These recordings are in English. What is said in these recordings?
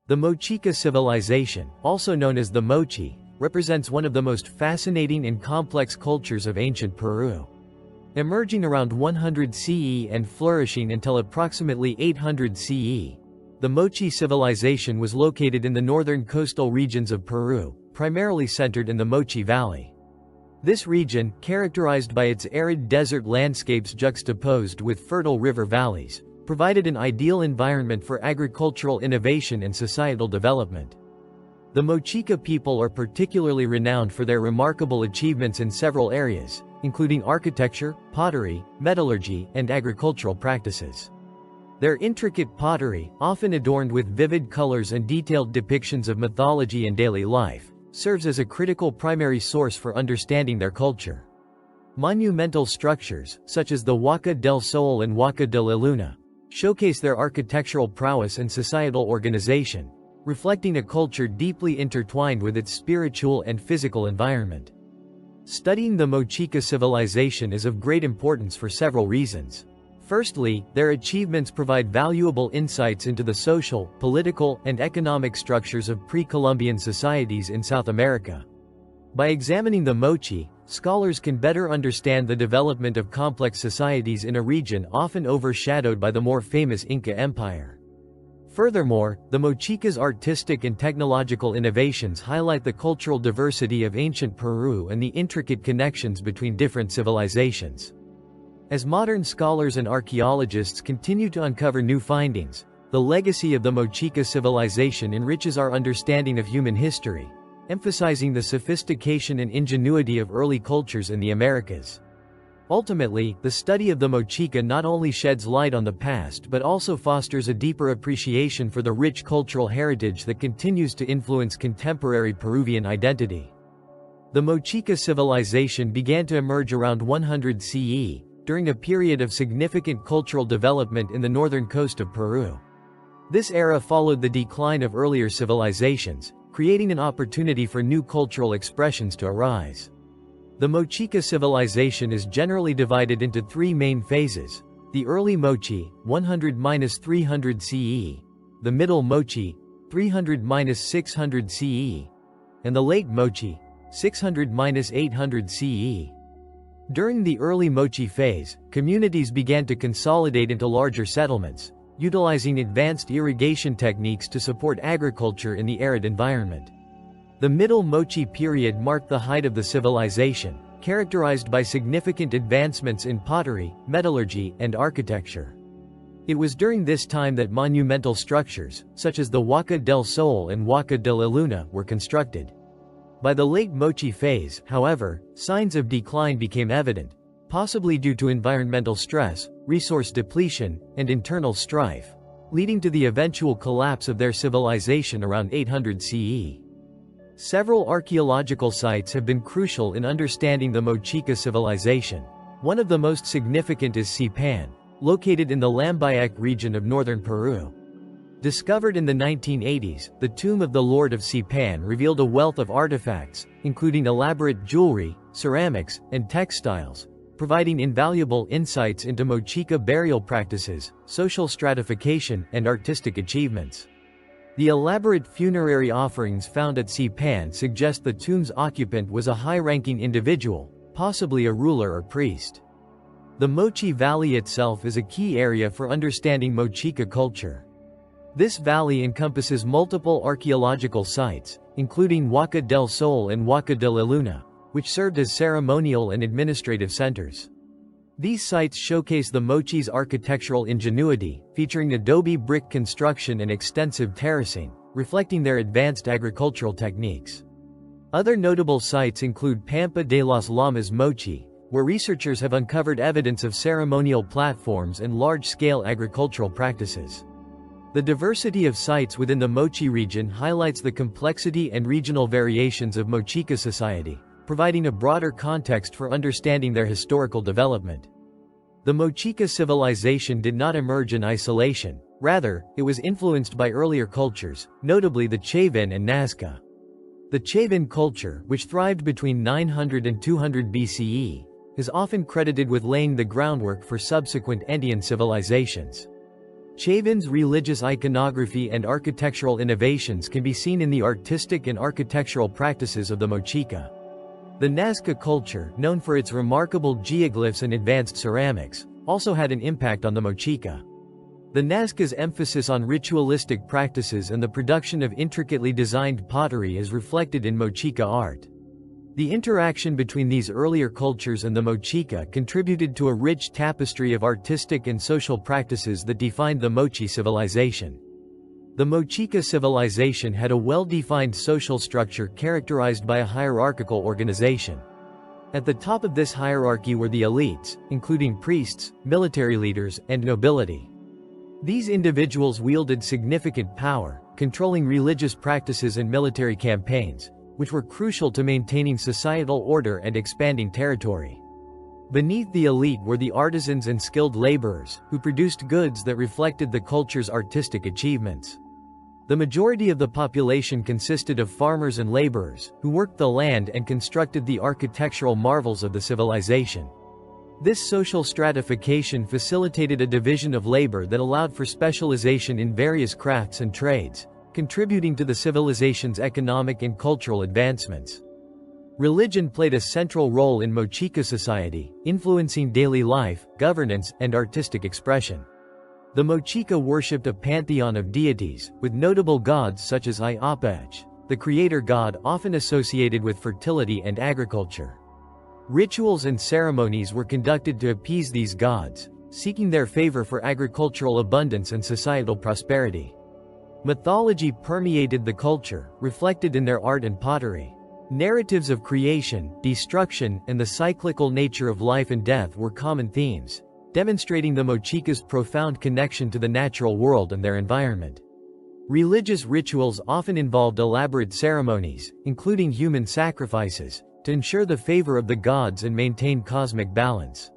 The Mochica civilization, also known as the Moche, represents one of the most fascinating and complex cultures of ancient Peru. Emerging around 100 CE and flourishing until approximately 800 CE, the Moche civilization was located in the northern coastal regions of Peru, primarily centered in the Moche Valley. This region, characterized by its arid desert landscapes juxtaposed with fertile river valleys, provided an ideal environment for agricultural innovation and societal development. The Mochica people are particularly renowned for their remarkable achievements in several areas, including architecture, pottery, metallurgy, and agricultural practices. Their intricate pottery, often adorned with vivid colors and detailed depictions of mythology and daily life, serves as a critical primary source for understanding their culture. Monumental structures, such as the Huaca del Sol and Huaca de la Luna, showcase their architectural prowess and societal organization, reflecting a culture deeply intertwined with its spiritual and physical environment. Studying the Mochica civilization is of great importance for several reasons. Firstly, their achievements provide valuable insights into the social, political, and economic structures of pre-Columbian societies in South America. By examining the Moche, scholars can better understand the development of complex societies in a region often overshadowed by the more famous Inca Empire. Furthermore, the Mochica's artistic and technological innovations highlight the cultural diversity of ancient Peru and the intricate connections between different civilizations. As modern scholars and archaeologists continue to uncover new findings, the legacy of the Mochica civilization enriches our understanding of human history, emphasizing the sophistication and ingenuity of early cultures in the Americas. Ultimately, the study of the Mochica not only sheds light on the past but also fosters a deeper appreciation for the rich cultural heritage that continues to influence contemporary Peruvian identity. The Mochica civilization began to emerge around 100 CE, during a period of significant cultural development in the northern coast of Peru. This era followed the decline of earlier civilizations, creating an opportunity for new cultural expressions to arise. The Mochica civilization is generally divided into three main phases: the early Moche, 100–300 CE, the middle Moche, 300–600 CE, and the late Moche, 600–800 CE. During the early Moche phase, communities began to consolidate into larger settlements, utilizing advanced irrigation techniques to support agriculture in the arid environment. The Middle Moche period marked the height of the civilization, characterized by significant advancements in pottery, metallurgy, and architecture. It was during this time that monumental structures, such as the Huaca del Sol and Huaca de la Luna, were constructed. By the late Moche phase, however, signs of decline became evident, possibly due to environmental stress, resource depletion, and internal strife, leading to the eventual collapse of their civilization around 800 CE. Several archaeological sites have been crucial in understanding the Mochica civilization. One of the most significant is Sipán, located in the Lambayeque region of northern Peru. Discovered in the 1980s, the tomb of the Lord of Sipán revealed a wealth of artifacts, including elaborate jewelry, ceramics, and textiles, providing invaluable insights into Mochica burial practices, social stratification, and artistic achievements. The elaborate funerary offerings found at Sipán suggest the tomb's occupant was a high-ranking individual, possibly a ruler or priest. The Moche Valley itself is a key area for understanding Mochica culture. This valley encompasses multiple archaeological sites, including Huaca del Sol and Huaca de la Luna, which served as ceremonial and administrative centers. These sites showcase the Moche's architectural ingenuity, featuring adobe brick construction and extensive terracing, reflecting their advanced agricultural techniques. Other notable sites include Pampa de las Llamas Moche, where researchers have uncovered evidence of ceremonial platforms and large-scale agricultural practices. The diversity of sites within the Moche region highlights the complexity and regional variations of Mochica society, providing a broader context for understanding their historical development. The Mochica civilization did not emerge in isolation, rather, it was influenced by earlier cultures, notably the Chavin and Nazca. The Chavin culture, which thrived between 900 and 200 BCE, is often credited with laying the groundwork for subsequent Andean civilizations. Chavin's religious iconography and architectural innovations can be seen in the artistic and architectural practices of the Mochica. The Nazca culture, known for its remarkable geoglyphs and advanced ceramics, also had an impact on the Mochica. The Nazca's emphasis on ritualistic practices and the production of intricately designed pottery is reflected in Mochica art. The interaction between these earlier cultures and the Mochica contributed to a rich tapestry of artistic and social practices that defined the Moche civilization. The Mochica civilization had a well-defined social structure characterized by a hierarchical organization. At the top of this hierarchy were the elites, including priests, military leaders, and nobility. These individuals wielded significant power, controlling religious practices and military campaigns, which were crucial to maintaining societal order and expanding territory. Beneath the elite were the artisans and skilled laborers, who produced goods that reflected the culture's artistic achievements. The majority of the population consisted of farmers and laborers, who worked the land and constructed the architectural marvels of the civilization. This social stratification facilitated a division of labor that allowed for specialization in various crafts and trades, contributing to the civilization's economic and cultural advancements. Religion played a central role in Mochica society, influencing daily life, governance, and artistic expression. The Mochica worshipped a pantheon of deities, with notable gods such as Iapech, the creator god often associated with fertility and agriculture. Rituals and ceremonies were conducted to appease these gods, seeking their favor for agricultural abundance and societal prosperity. Mythology permeated the culture, reflected in their art and pottery. Narratives of creation, destruction, and the cyclical nature of life and death were common themes, demonstrating the Mochica's profound connection to the natural world and their environment. Religious rituals often involved elaborate ceremonies, including human sacrifices, to ensure the favor of the gods and maintain cosmic balance.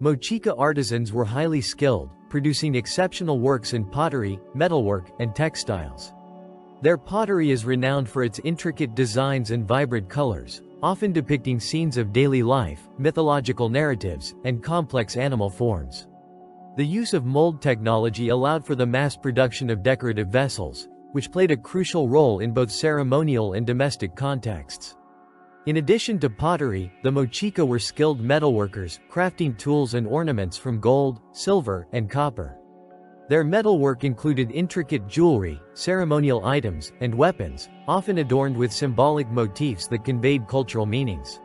Mochica artisans were highly skilled, producing exceptional works in pottery, metalwork, and textiles. Their pottery is renowned for its intricate designs and vibrant colors, often depicting scenes of daily life, mythological narratives, and complex animal forms. The use of mold technology allowed for the mass production of decorative vessels, which played a crucial role in both ceremonial and domestic contexts. In addition to pottery, the Mochica were skilled metalworkers, crafting tools and ornaments from gold, silver, and copper. Their metalwork included intricate jewelry, ceremonial items, and weapons, often adorned with symbolic motifs that conveyed cultural meanings.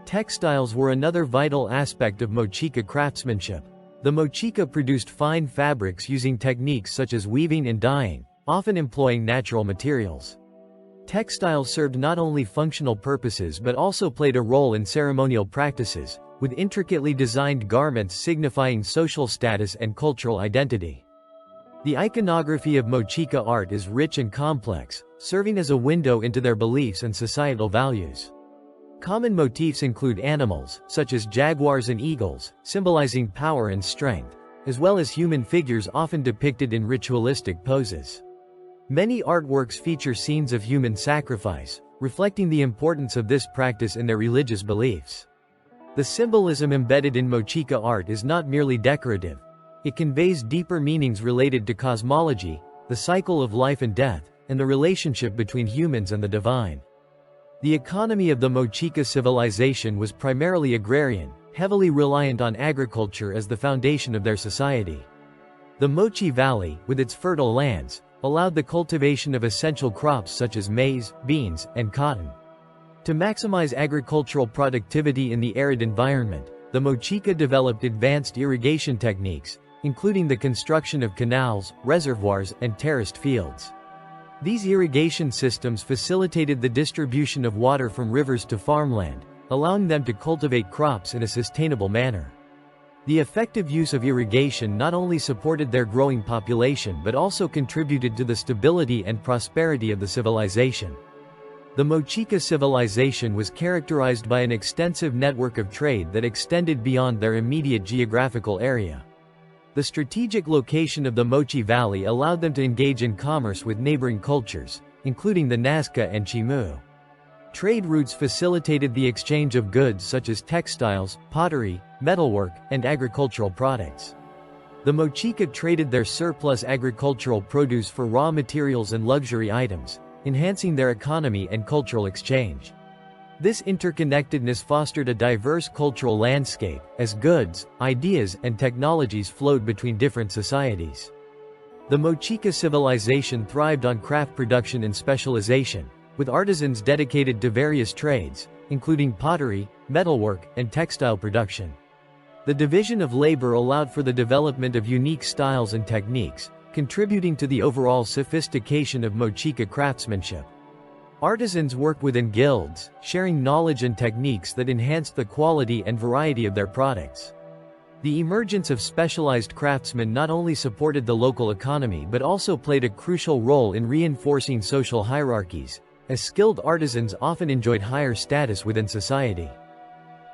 Textiles were another vital aspect of Mochica craftsmanship. The Mochica produced fine fabrics using techniques such as weaving and dyeing, often employing natural materials. Textiles served not only functional purposes but also played a role in ceremonial practices, with intricately designed garments signifying social status and cultural identity. The iconography of Mochica art is rich and complex, serving as a window into their beliefs and societal values. Common motifs include animals, such as jaguars and eagles, symbolizing power and strength, as well as human figures often depicted in ritualistic poses. Many artworks feature scenes of human sacrifice, reflecting the importance of this practice in their religious beliefs. The symbolism embedded in Mochica art is not merely decorative. It conveys deeper meanings related to cosmology, the cycle of life and death, and the relationship between humans and the divine. The economy of the Mochica civilization was primarily agrarian, heavily reliant on agriculture as the foundation of their society. The Moche Valley, with its fertile lands, allowed the cultivation of essential crops such as maize, beans, and cotton. To maximize agricultural productivity in the arid environment, the Mochica developed advanced irrigation techniques, including the construction of canals, reservoirs, and terraced fields. These irrigation systems facilitated the distribution of water from rivers to farmland, allowing them to cultivate crops in a sustainable manner. The effective use of irrigation not only supported their growing population but also contributed to the stability and prosperity of the civilization. The Mochica civilization was characterized by an extensive network of trade that extended beyond their immediate geographical area. The strategic location of the Moche Valley allowed them to engage in commerce with neighboring cultures, including the Nazca and Chimu. Trade routes facilitated the exchange of goods such as textiles, pottery, metalwork, and agricultural products. The Mochica traded their surplus agricultural produce for raw materials and luxury items, enhancing their economy and cultural exchange. This interconnectedness fostered a diverse cultural landscape, as goods, ideas, and technologies flowed between different societies. The Mochica civilization thrived on craft production and specialization, with artisans dedicated to various trades, including pottery, metalwork, and textile production. The division of labor allowed for the development of unique styles and techniques, contributing to the overall sophistication of Mochica craftsmanship. Artisans worked within guilds, sharing knowledge and techniques that enhanced the quality and variety of their products. The emergence of specialized craftsmen not only supported the local economy but also played a crucial role in reinforcing social hierarchies, as skilled artisans often enjoyed higher status within society.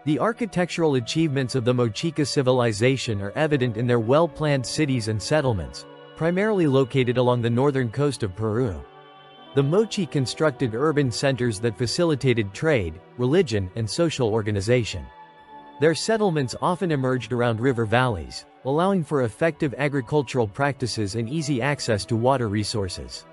The architectural achievements of the Mochica civilization are evident in their well-planned cities and settlements, primarily located along the northern coast of Peru. The Mochi constructed urban centers that facilitated trade, religion, and social organization. Their settlements often emerged around river valleys, allowing for effective agricultural practices and easy access to water resources.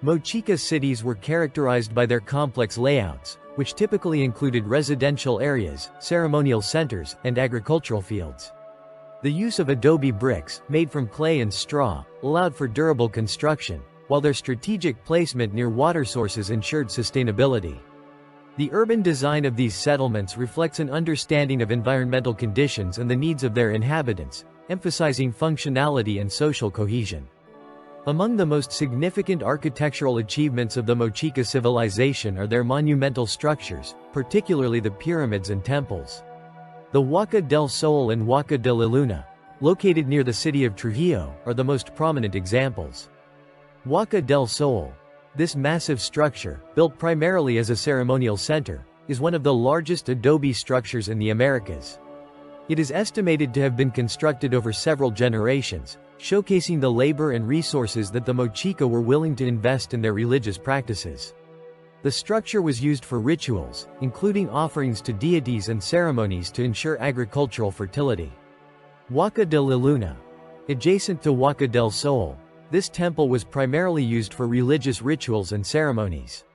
Mochica cities were characterized by their complex layouts, which typically included residential areas, ceremonial centers, and agricultural fields. The use of adobe bricks, made from clay and straw, allowed for durable construction, while their strategic placement near water sources ensured sustainability. The urban design of these settlements reflects an understanding of environmental conditions and the needs of their inhabitants, emphasizing functionality and social cohesion. Among the most significant architectural achievements of the Mochica civilization are their monumental structures, particularly the pyramids and temples. The Huaca del Sol and Huaca de la Luna, located near the city of Trujillo, are the most prominent examples. Huaca del Sol. This massive structure, built primarily as a ceremonial center, is one of the largest adobe structures in the Americas. It is estimated to have been constructed over several generations, showcasing the labor and resources that the Mochica were willing to invest in their religious practices. The structure was used for rituals, including offerings to deities and ceremonies to ensure agricultural fertility. Huaca de la Luna. Adjacent to Huaca del Sol, this temple was primarily used for religious rituals and ceremonies.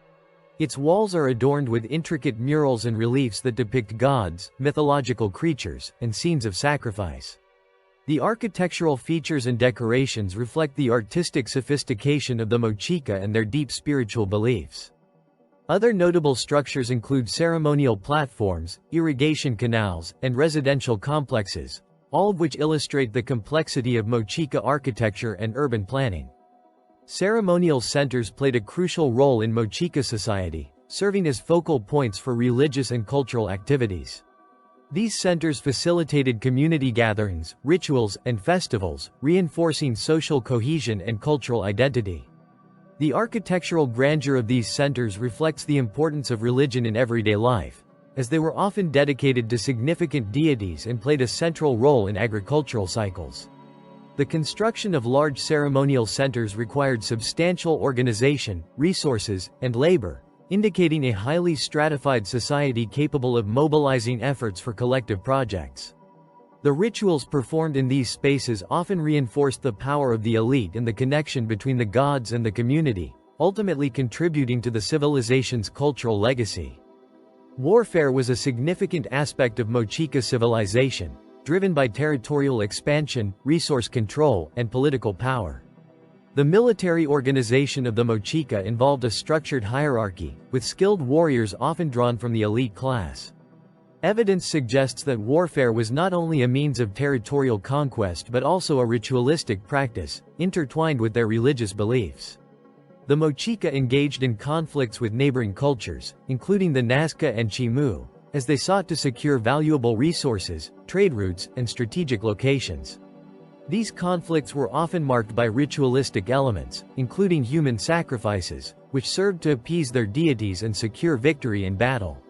Its walls are adorned with intricate murals and reliefs that depict gods, mythological creatures, and scenes of sacrifice. The architectural features and decorations reflect the artistic sophistication of the Mochica and their deep spiritual beliefs. Other notable structures include ceremonial platforms, irrigation canals, and residential complexes, all of which illustrate the complexity of Mochica architecture and urban planning. Ceremonial centers played a crucial role in Mochica society, serving as focal points for religious and cultural activities. These centers facilitated community gatherings, rituals, and festivals, reinforcing social cohesion and cultural identity. The architectural grandeur of these centers reflects the importance of religion in everyday life, as they were often dedicated to significant deities and played a central role in agricultural cycles. The construction of large ceremonial centers required substantial organization, resources, and labor, indicating a highly stratified society capable of mobilizing efforts for collective projects. The rituals performed in these spaces often reinforced the power of the elite and the connection between the gods and the community, ultimately contributing to the civilization's cultural legacy. Warfare was a significant aspect of Mochica civilization, driven by territorial expansion, resource control, and political power. The military organization of the Mochica involved a structured hierarchy, with skilled warriors often drawn from the elite class. Evidence suggests that warfare was not only a means of territorial conquest but also a ritualistic practice, intertwined with their religious beliefs. The Mochica engaged in conflicts with neighboring cultures, including the Nazca and Chimu, as they sought to secure valuable resources, trade routes, and strategic locations. These conflicts were often marked by ritualistic elements, including human sacrifices, which served to appease their deities and secure victory in battle.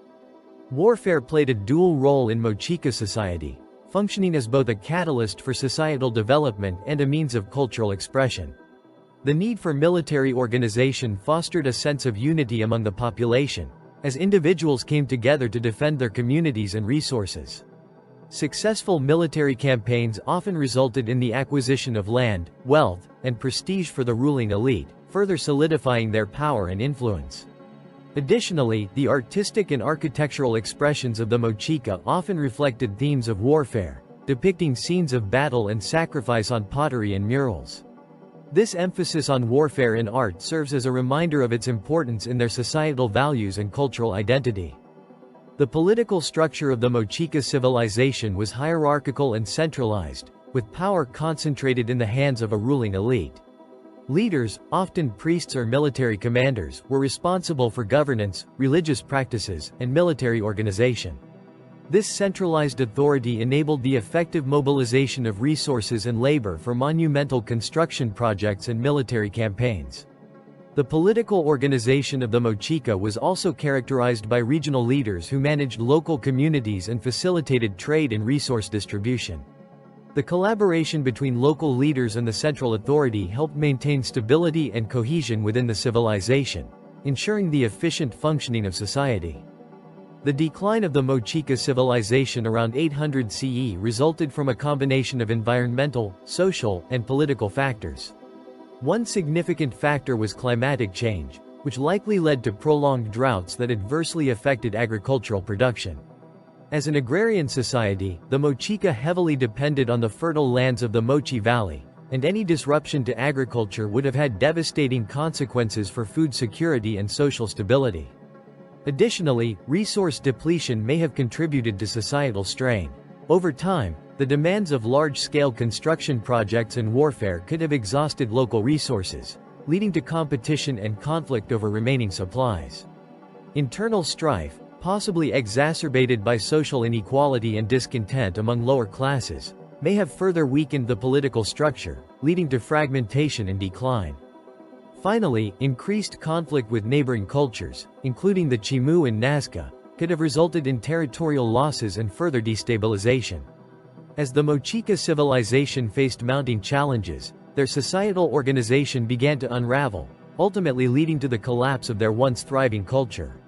Warfare played a dual role in Mochica society, functioning as both a catalyst for societal development and a means of cultural expression. The need for military organization fostered a sense of unity among the population, as individuals came together to defend their communities and resources. Successful military campaigns often resulted in the acquisition of land, wealth, and prestige for the ruling elite, further solidifying their power and influence. Additionally, the artistic and architectural expressions of the Mochica often reflected themes of warfare, depicting scenes of battle and sacrifice on pottery and murals. This emphasis on warfare in art serves as a reminder of its importance in their societal values and cultural identity. The political structure of the Mochica civilization was hierarchical and centralized, with power concentrated in the hands of a ruling elite. Leaders, often priests or military commanders, were responsible for governance, religious practices, and military organization. This centralized authority enabled the effective mobilization of resources and labor for monumental construction projects and military campaigns. The political organization of the Mochica was also characterized by regional leaders who managed local communities and facilitated trade and resource distribution. The collaboration between local leaders and the central authority helped maintain stability and cohesion within the civilization, ensuring the efficient functioning of society. The decline of the Mochica civilization around 800 CE resulted from a combination of environmental, social, and political factors. One significant factor was climatic change, which likely led to prolonged droughts that adversely affected agricultural production. As an agrarian society, the Mochica heavily depended on the fertile lands of the Moche Valley, and any disruption to agriculture would have had devastating consequences for food security and social stability. Additionally, resource depletion may have contributed to societal strain. Over time, the demands of large-scale construction projects and warfare could have exhausted local resources, leading to competition and conflict over remaining supplies. Internal strife, possibly exacerbated by social inequality and discontent among lower classes, may have further weakened the political structure, leading to fragmentation and decline. Finally, increased conflict with neighboring cultures, including the Chimu and Nazca, could have resulted in territorial losses and further destabilization. As the Mochica civilization faced mounting challenges, their societal organization began to unravel, ultimately leading to the collapse of their once thriving culture.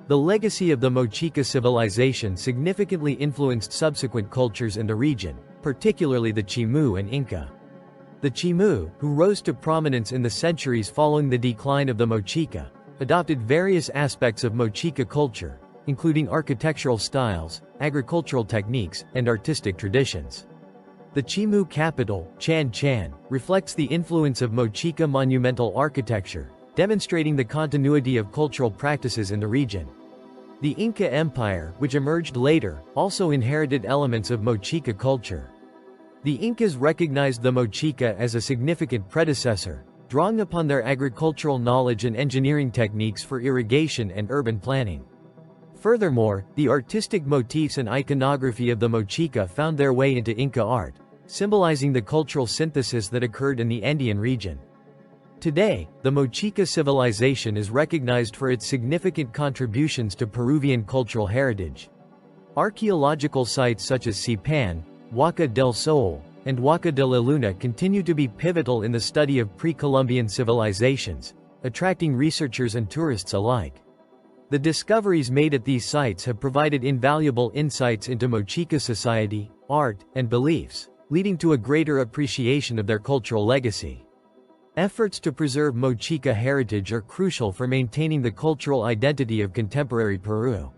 The legacy of the Mochica civilization significantly influenced subsequent cultures in the region, particularly the Chimu and Inca. The Chimu, who rose to prominence in the centuries following the decline of the Mochica, adopted various aspects of Mochica culture, including architectural styles, agricultural techniques, and artistic traditions. The Chimu capital, Chan Chan, reflects the influence of Mochica monumental architecture, demonstrating the continuity of cultural practices in the region. The Inca Empire, which emerged later, also inherited elements of Mochica culture. The Incas recognized the Mochica as a significant predecessor, drawing upon their agricultural knowledge and engineering techniques for irrigation and urban planning. Furthermore, the artistic motifs and iconography of the Mochica found their way into Inca art, symbolizing the cultural synthesis that occurred in the Andean region. Today, the Mochica civilization is recognized for its significant contributions to Peruvian cultural heritage. Archaeological sites such as Sipán, Huaca del Sol, and Huaca de la Luna continue to be pivotal in the study of pre-Columbian civilizations, attracting researchers and tourists alike. The discoveries made at these sites have provided invaluable insights into Mochica society, art, and beliefs, leading to a greater appreciation of their cultural legacy. Efforts to preserve Mochica heritage are crucial for maintaining the cultural identity of contemporary Peru.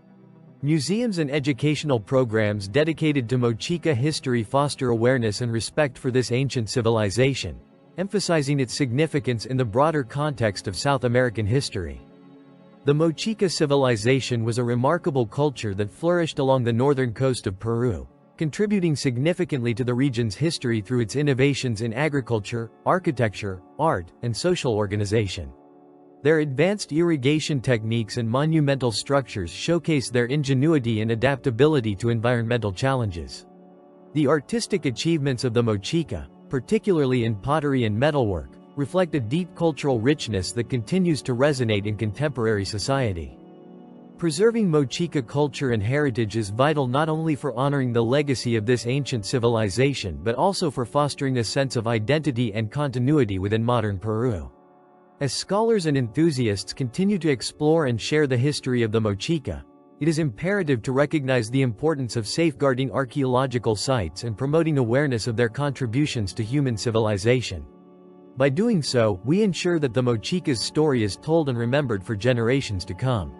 Museums and educational programs dedicated to Mochica history foster awareness and respect for this ancient civilization, emphasizing its significance in the broader context of South American history. The Mochica civilization was a remarkable culture that flourished along the northern coast of Peru, contributing significantly to the region's history through its innovations in agriculture, architecture, art, and social organization. Their advanced irrigation techniques and monumental structures showcase their ingenuity and adaptability to environmental challenges. The artistic achievements of the Mochica, particularly in pottery and metalwork, reflect a deep cultural richness that continues to resonate in contemporary society. Preserving Mochica culture and heritage is vital not only for honoring the legacy of this ancient civilization but also for fostering a sense of identity and continuity within modern Peru. As scholars and enthusiasts continue to explore and share the history of the Mochica, It is imperative to recognize the importance of safeguarding archaeological sites and promoting awareness of their contributions to human civilization. By doing so, we ensure that the Mochica's story is told and remembered for generations to come.